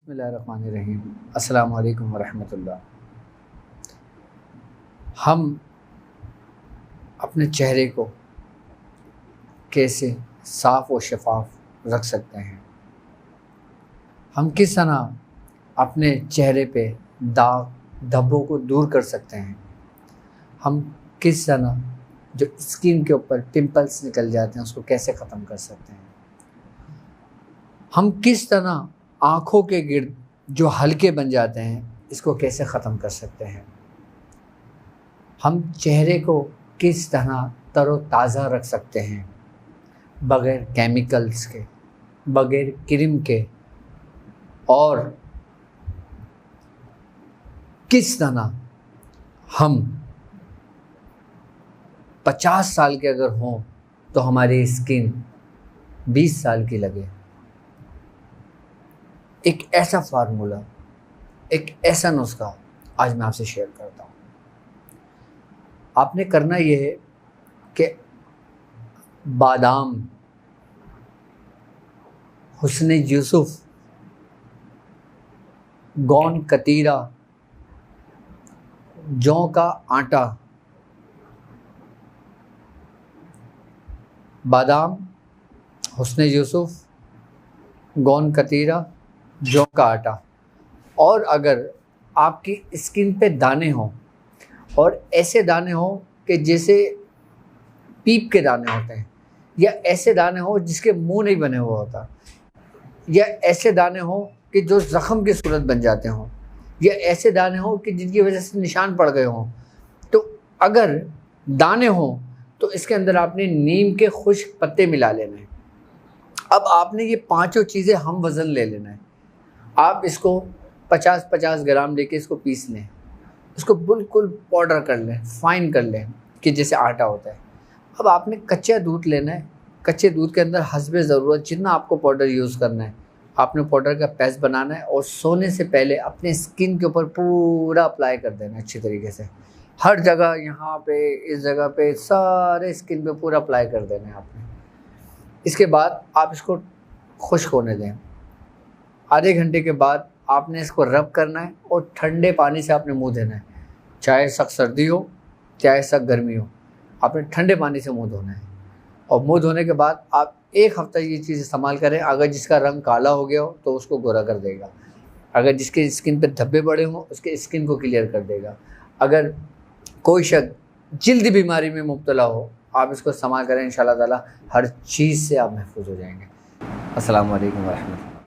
बिस्मिल्लाहिर्रहमानिर्रहीम। अस्सलामु अलैकुम वरहमतुल्लाह। हम अपने चेहरे को कैसे साफ़ और शफाफ रख सकते हैं? हम किस तरह अपने चेहरे पे दाग धब्बों को दूर कर सकते हैं? हम किस तरह जो स्किन के ऊपर पिंपल्स निकल जाते हैं उसको कैसे ख़त्म कर सकते हैं? हम किस तरह आँखों के गिर्द जो हल्के बन जाते हैं इसको कैसे ख़त्म कर सकते हैं? हम चेहरे को किस तरह तरोताज़ा रख सकते हैं बग़ैर केमिकल्स के, बग़ैर क्रीम के, और किस तरह हम 50 साल के अगर हों तो हमारी स्किन 20 साल की लगे? एक ऐसा फार्मूला, एक ऐसा नुस्खा आज मैं आपसे शेयर करता हूँ। आपने करना ये है कि बादाम, हुस्न यूसुफ, गोंद कतीरा, जौ का आटा, बादाम, हुस्न यूसुफ, गोंद कतीरा, जौ का आटा, और अगर आपकी स्किन पे दाने हों और ऐसे दाने हों कि जैसे पीप के दाने होते हैं, या ऐसे दाने हों जिसके मुंह नहीं बने हुआ होता, या ऐसे दाने हों कि जो ज़ख़म की सूरत बन जाते हों, या ऐसे दाने हों कि जिनकी वजह से निशान पड़ गए हों, तो अगर दाने हों तो इसके अंदर आपने नीम के खुश्क पत्ते मिला लेने हैं। अब आपने ये पांचों चीज़ें हम वज़न ले लेना है। आप इसको 50-50 ग्राम लेके इसको पीस लें, इसको बिल्कुल पाउडर कर लें, फाइन कर लें कि जैसे आटा होता है। अब आपने कच्चा दूध लेना है। कच्चे दूध के अंदर हस्बे ज़रूरत जितना आपको पाउडर यूज़ करना है, आपने पाउडर का पेस्ट बनाना है और सोने से पहले अपने स्किन के ऊपर पूरा अप्लाई कर देना है अच्छी तरीके से। हर जगह, यहाँ पे, इस जगह पे, सारे स्किन पे पूरा अप्लाई कर देना है आपने। इसके बाद आप इसको खुश्क होने दें। आधे घंटे के बाद आपने इसको रब करना है और ठंडे पानी से आपने मुंह धोना है। चाहे सख्त सर्दी हो, चाहे सख्त गर्मी हो, आपने ठंडे पानी से मुंह धोना है। और मुंह धोने के बाद आप 1 हफ़्ता ये चीज़ इस्तेमाल करें। अगर जिसका रंग काला हो गया हो तो उसको गोरा कर देगा। अगर जिसके स्किन पे धब्बे बड़े हों उसके स्किन को क्लियर कर देगा। अगर कोई शख्स जल्दी बीमारी में मुब्तला हो, आप इसको इस्तेमाल करें, इंशाअल्लाह ताला हर चीज़ से आप महफूज हो जाएंगे। अस्सलामु अलैकुम वरहमतुल्लाह।